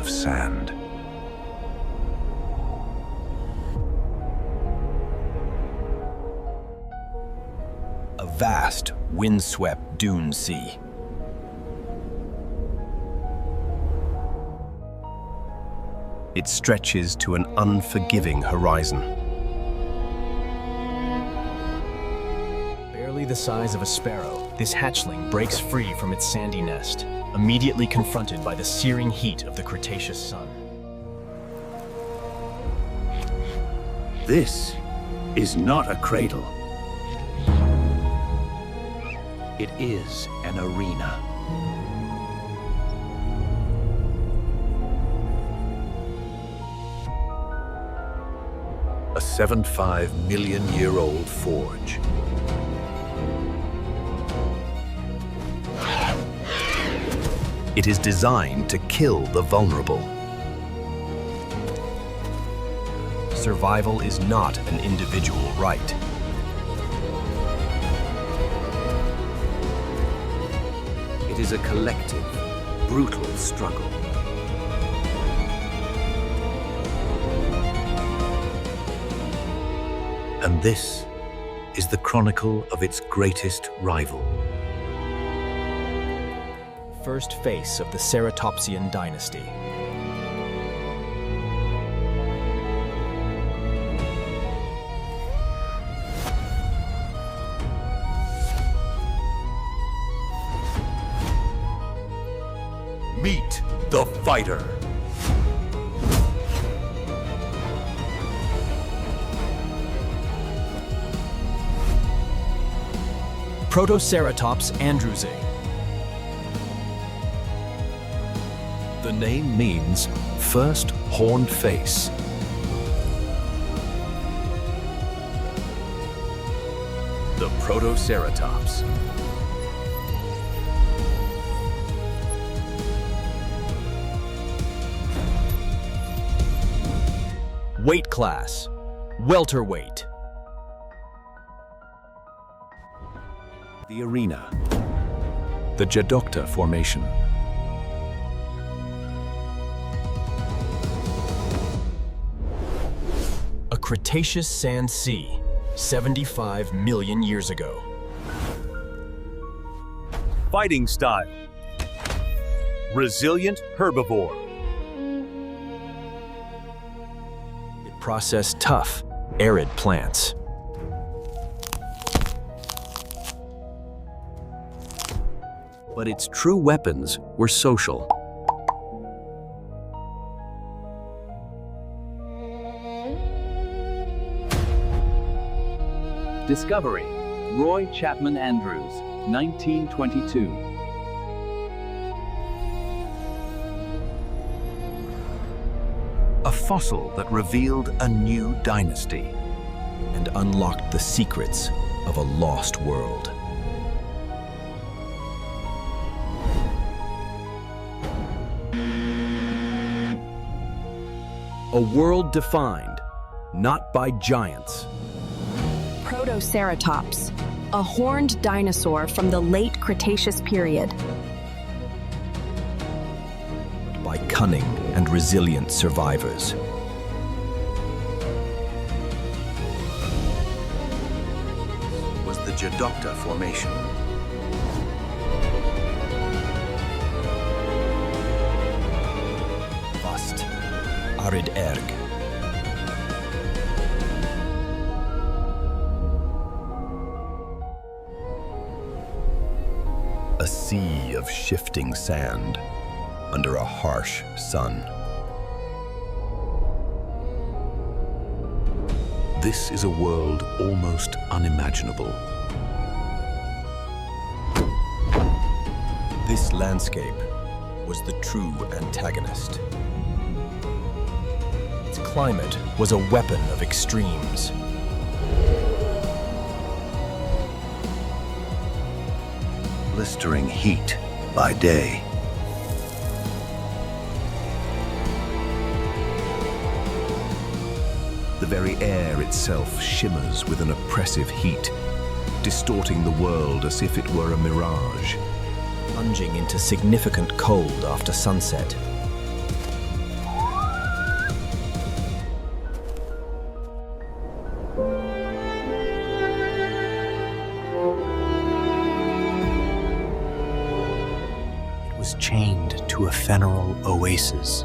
of sand. A vast, windswept dune sea. It stretches to an unforgiving horizon. Barely the size of a sparrow, this hatchling breaks free from its sandy nest, immediately confronted by the searing heat of the Cretaceous sun. This is not a cradle. It is an arena. A 75-million-year-old forge. It is designed to kill the vulnerable. Survival is not an individual right. It is a collective, brutal struggle. And this is the chronicle of its greatest rival. First face of the Ceratopsian dynasty. Meet the fighter. Protoceratops andrewsi. The name means first horned face. The Protoceratops. Weight class, welterweight. The arena. The Jadocta Formation. A Cretaceous sand sea, 75 million years ago. Fighting style. Resilient herbivore. It processed tough, arid plants. But its true weapons were social. Discovery, Roy Chapman Andrews, 1922. A fossil that revealed a new dynasty. And unlocked the secrets of a lost world. A world defined, not by giants. Protoceratops, a horned dinosaur from the late Cretaceous period. By cunning and resilient survivors. Was the Jadocta Formation. Vast, arid erg. A sea of shifting sand under a harsh sun. This is a world almost unimaginable. This landscape was the true antagonist. Its climate was a weapon of extremes. Blistering heat by day. The very air itself shimmers with an oppressive heat, distorting the world as if it were a mirage. Plunging into significant cold after sunset. was chained to a ephemeral oasis.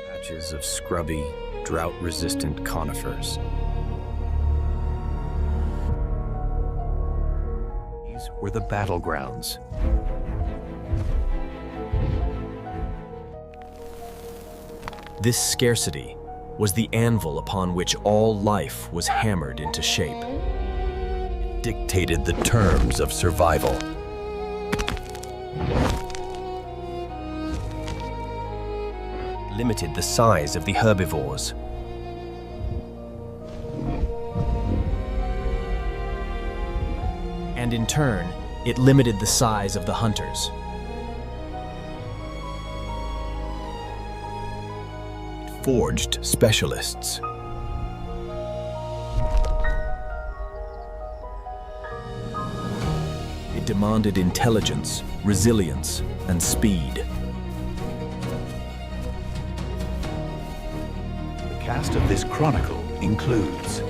Patches of scrubby, drought-resistant conifers. These were the battlegrounds. This scarcity was the anvil upon which all life was hammered into shape. It dictated the terms of survival. Limited the size of the herbivores. And in turn, it limited the size of the hunters. It forged specialists. It demanded intelligence, resilience, and speed. The cast of this chronicle includes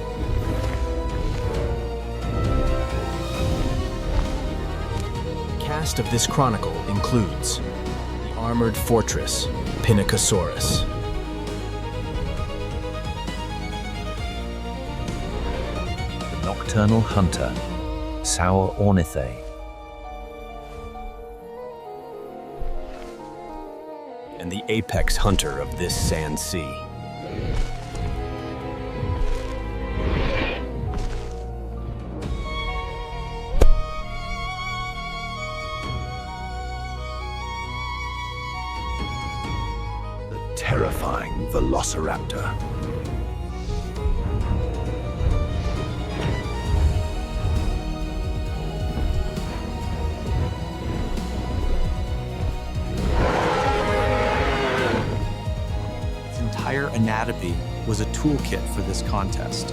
Cast of this chronicle includes the armored fortress, Pinacosaurus, The nocturnal hunter, Sour Ornithe. and the apex hunter of this sand sea. the terrifying Velociraptor. Its entire anatomy was a toolkit for this contest.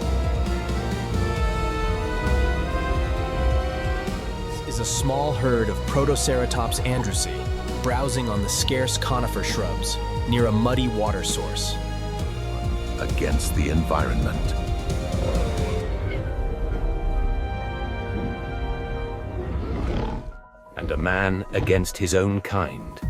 This is a small herd of Protoceratops andrewsi browsing on the scarce conifer shrubs near a muddy water source. Against the environment. And a man against his own kind.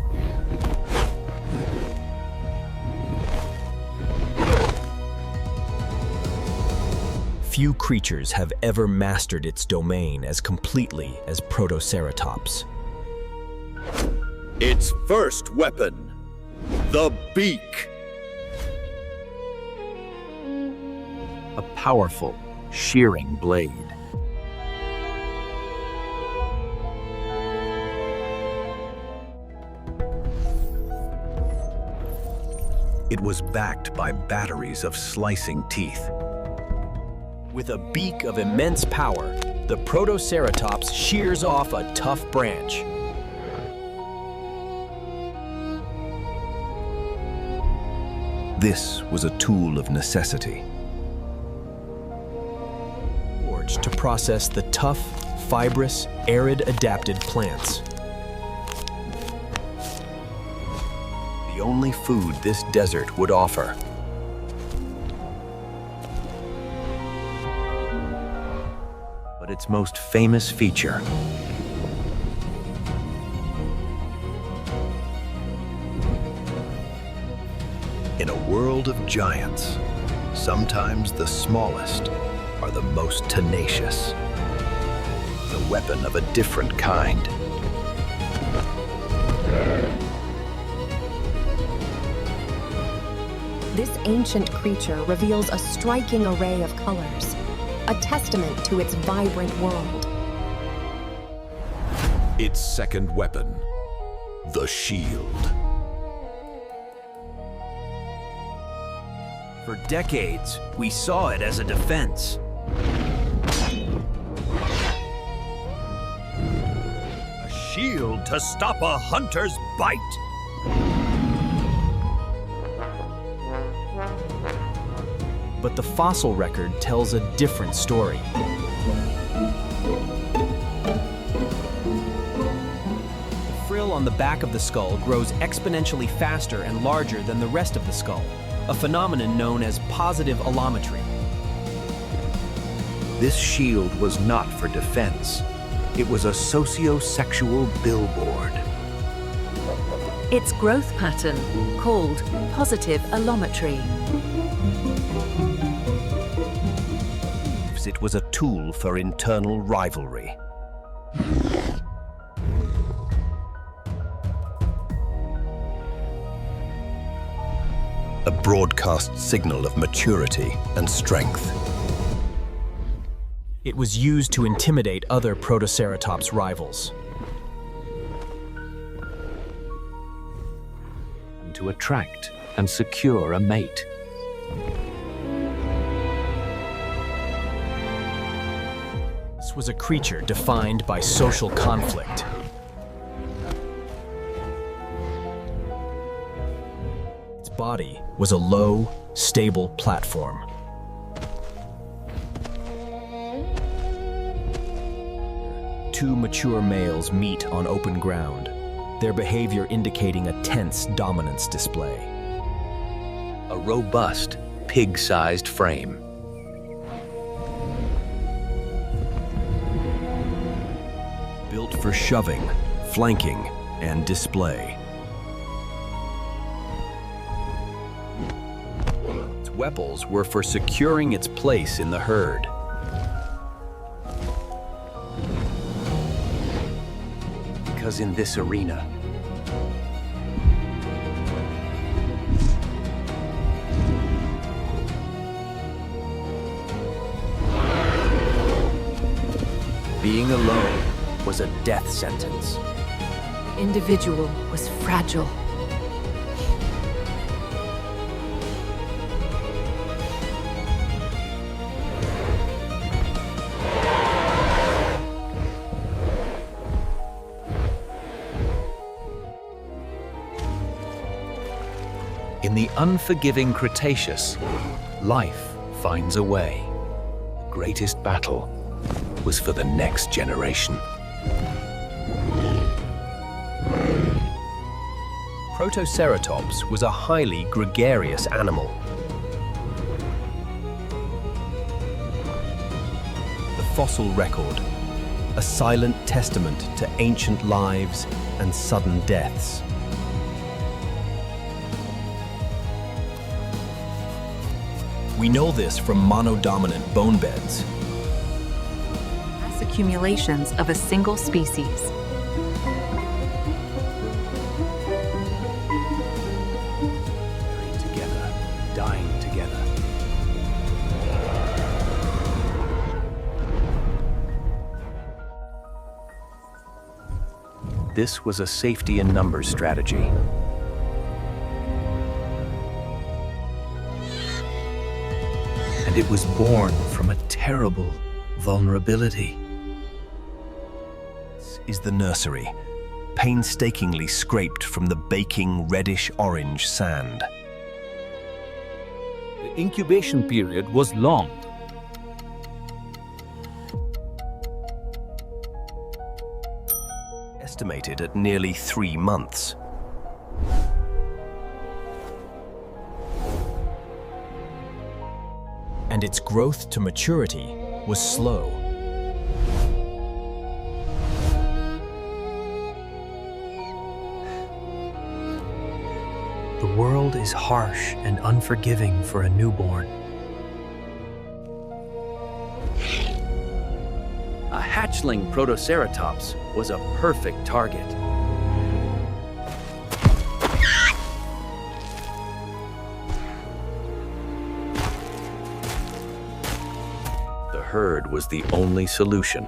Few creatures have ever mastered its domain as completely as Protoceratops. Its first weapon, the beak. A powerful, shearing blade. It was backed by batteries of slicing teeth. With a beak of immense power, the Protoceratops shears off a tough branch. This was a tool of necessity. Forged to process the tough, fibrous, arid-adapted plants. The only food this desert would offer. But its most famous feature, In a world of giants, sometimes the smallest are the most tenacious. The weapon of a different kind. This ancient creature reveals a striking array of colors, a testament to its vibrant world. Its second weapon, the shield. for decades, we saw it as a defense. A shield to stop a hunter's bite. But the fossil record tells a different story. The frill on the back of the skull grows exponentially faster and larger than the rest of the skull, a phenomenon known as positive allometry. This shield was not for defense. It was a socio-sexual billboard. Its growth pattern, called positive allometry. It was a tool for internal rivalry. A broadcast signal of maturity and strength. It was used to intimidate other Protoceratops rivals. And to attract and secure a mate. This was a creature defined by social conflict. Its body was a low, stable platform. Two mature males meet on open ground, their behavior indicating a tense dominance display. A robust, pig-sized frame. Built for shoving, flanking, and display. Its weapons were for securing its place in the herd. Because in this arena, being alone was a death sentence. The individual was fragile. In the unforgiving Cretaceous, life finds a way. The greatest battle was for the next generation. Protoceratops was a highly gregarious animal. The fossil record, a silent testament to ancient lives and sudden deaths. We know this from monodominant bone beds. Mass accumulations of a single species. Buried together, dying together. This was a safety in numbers strategy. And it was born from a terrible vulnerability. This is the nursery, painstakingly scraped from the baking reddish-orange sand. The incubation period was long. Estimated at nearly 3 months. And its growth to maturity was slow. The world is harsh and unforgiving for a newborn. A hatchling Protoceratops was a perfect target. The herd was the only solution.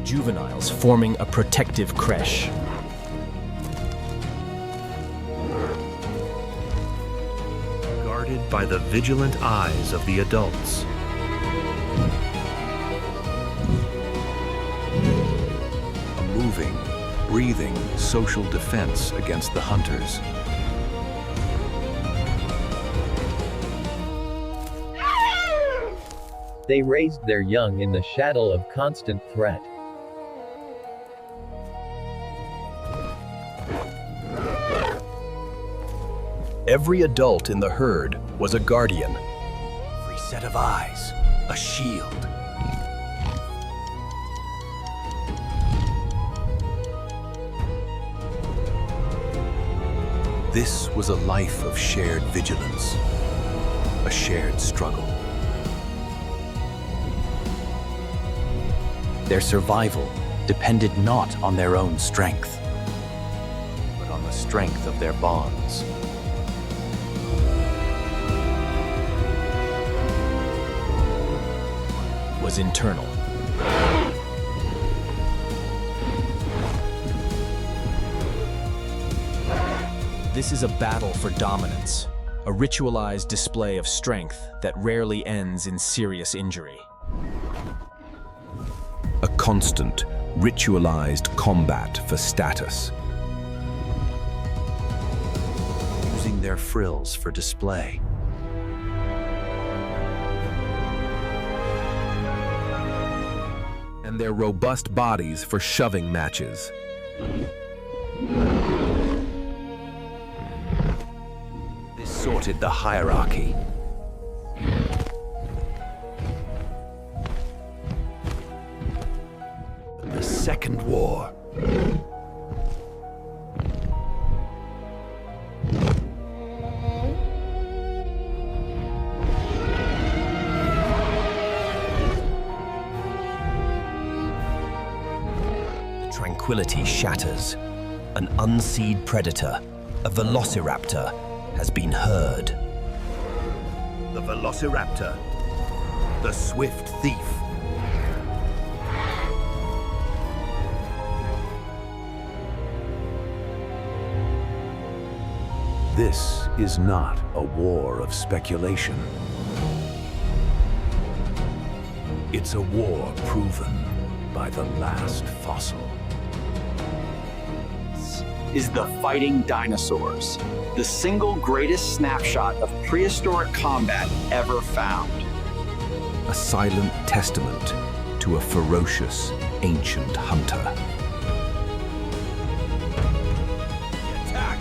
Juveniles forming a protective creche. Guarded by the vigilant eyes of the adults. A moving, breathing social defense against the hunters. They raised their young in the shadow of constant threat. Every adult in the herd was a guardian. Every set of eyes, a shield. This was a life of shared vigilance, a shared struggle. Their survival depended not on their own strength, but on the strength of their bonds. Was internal. This is a battle for dominance, a ritualized display of strength that rarely ends in serious injury. A constant, ritualized combat for status. Using their frills for display. And their robust bodies for shoving matches. This sorted the hierarchy. The Second War. Tranquility shatters. An unseen predator, a Velociraptor, has been heard. The Velociraptor. The swift thief. This is not a war of speculation. It's a war proven by the last fossil. Is the fighting dinosaurs, the single greatest snapshot of prehistoric combat ever found. A silent testament to a ferocious, ancient hunter. Attack!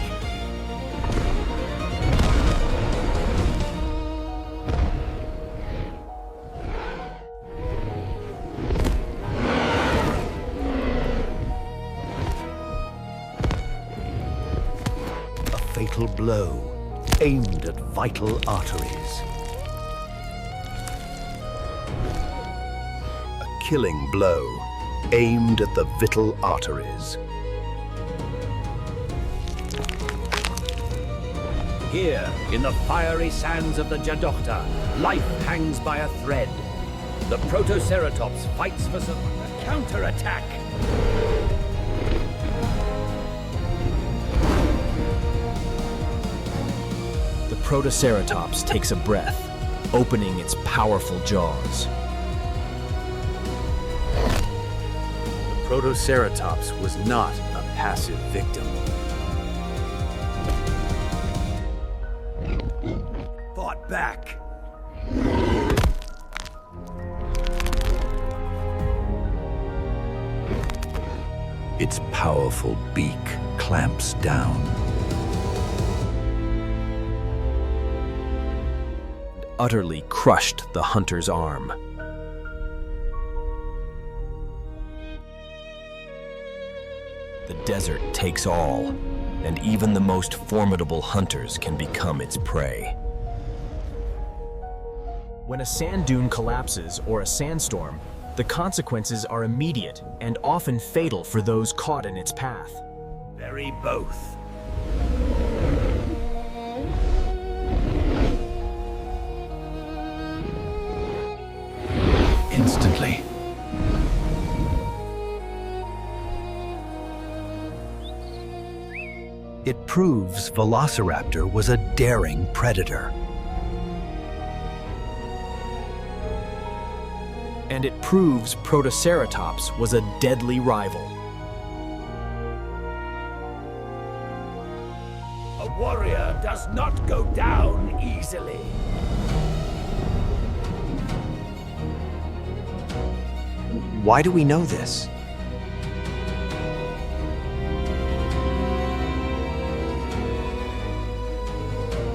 Fatal blow, aimed at vital arteries. A killing blow, aimed at the vital arteries. Here, in the fiery sands of the Jadochta, life hangs by a thread. The Protoceratops fights for some counterattack. The Protoceratops takes a breath, opening its powerful jaws. The Protoceratops was not a passive victim. Fought back. Its powerful beak clamps down. Utterly crushed the hunter's arm. The desert takes all, and even the most formidable hunters can become its prey. When a sand dune collapses or a sandstorm, the consequences are immediate and often fatal for those caught in its path. Bury both. Instantly. It proves Velociraptor was a daring predator. And it proves Protoceratops was a deadly rival. A warrior does not go down easily. Why do we know this?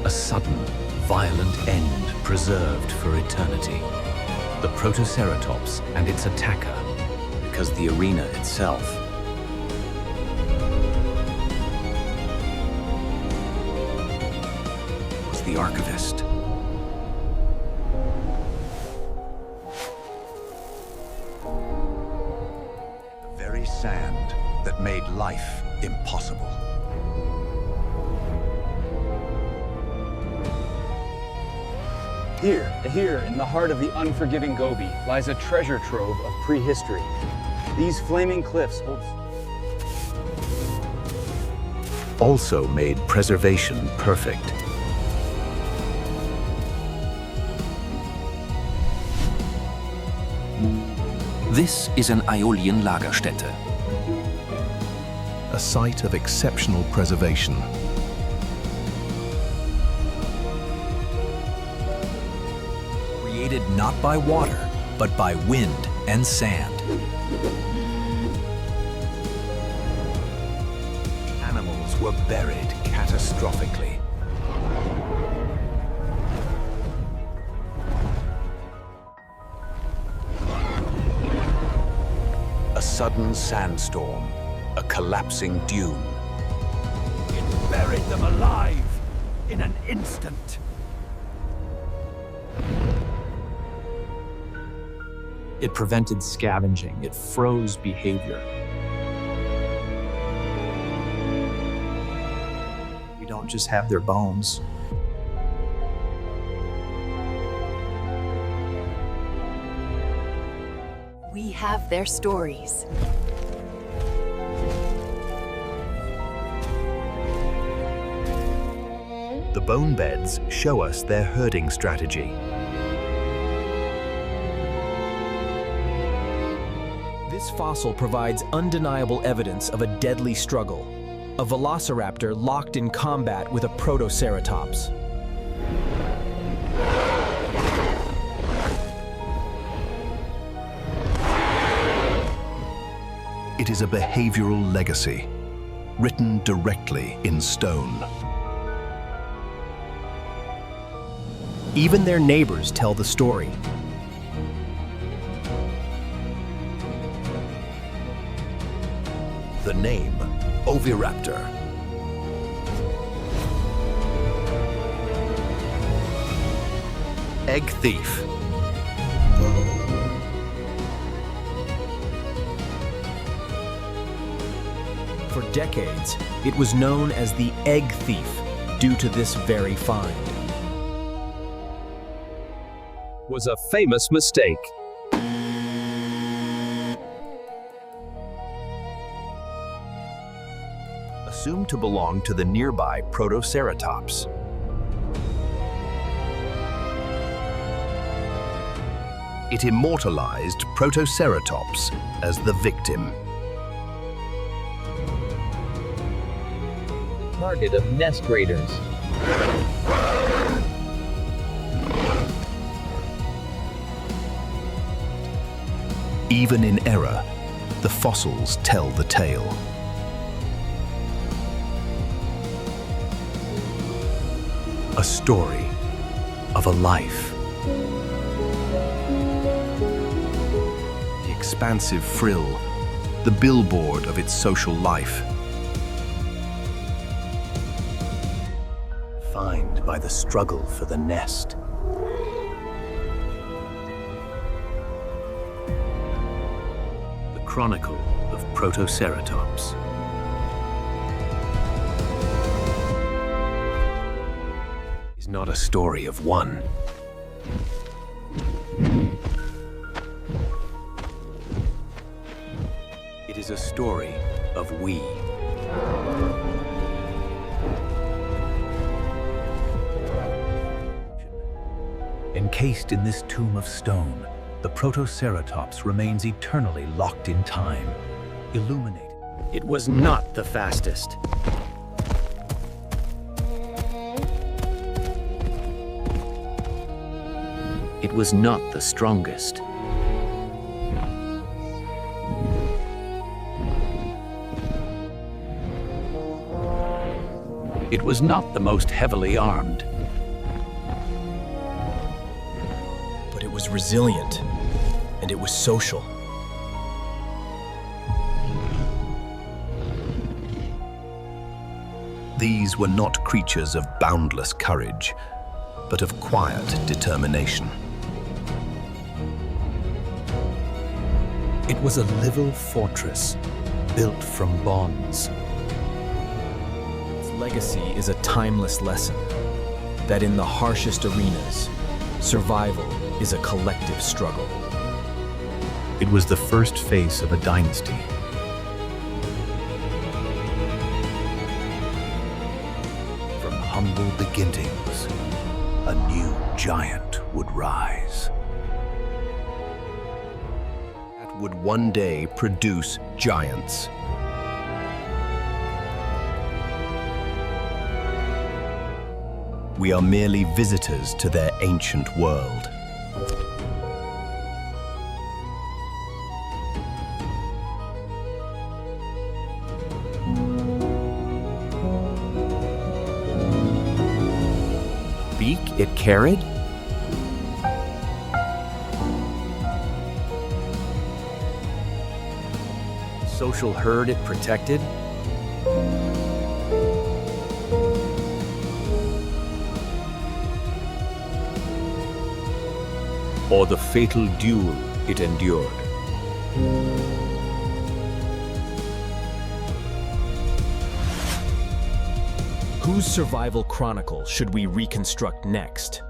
A sudden, violent end preserved for eternity. The Protoceratops and its attacker, because the arena itself was the archivist. The very sand that made life impossible. Here, in the heart of the unforgiving Gobi, lies a treasure trove of prehistory. These flaming cliffs hold... Also made preservation perfect. This is an Aeolian Lagerstätte. A site of exceptional preservation. Created not by water, but by wind and sand. Animals were buried catastrophically. A sudden sandstorm, a collapsing dune. It buried them alive in an instant. It prevented scavenging. It froze behavior. We don't just have their bones. We have their stories. The bone beds show us their herding strategy. This fossil provides undeniable evidence of a deadly struggle. A Velociraptor locked in combat with a Protoceratops. It is a behavioral legacy, written directly in stone. Even their neighbors tell the story. The name, Oviraptor. Egg thief. For decades, it was known as the egg thief due to this very find. Was a famous mistake. Assumed to belong to the nearby Protoceratops. It immortalized Protoceratops as the victim. Target of nest raiders. Even in error, the fossils tell the tale. A story of a life. The expansive frill, the billboard of its social life. Defined by the struggle for the nest. The chronicle of Protoceratops. Is not a story of one. It is a story of we. Encased in this tomb of stone, the Protoceratops remains eternally locked in time, illuminated. It was not the fastest. It was not the strongest. It was not the most heavily armed. But it was resilient, and it was social. These were not creatures of boundless courage, but of quiet determination. It was a little fortress built from bonds. Its legacy is a timeless lesson that in the harshest arenas, survival is a collective struggle. It was the first face of a dynasty. From humble beginnings, a new giant would rise. That would one day produce giants. We are merely visitors to their ancient world. Beak it carried? Social herd it protected? Or the fatal duel it endured? Whose survival chronicle should we reconstruct next?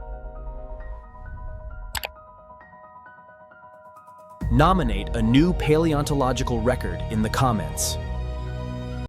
Nominate a new paleontological record in the comments.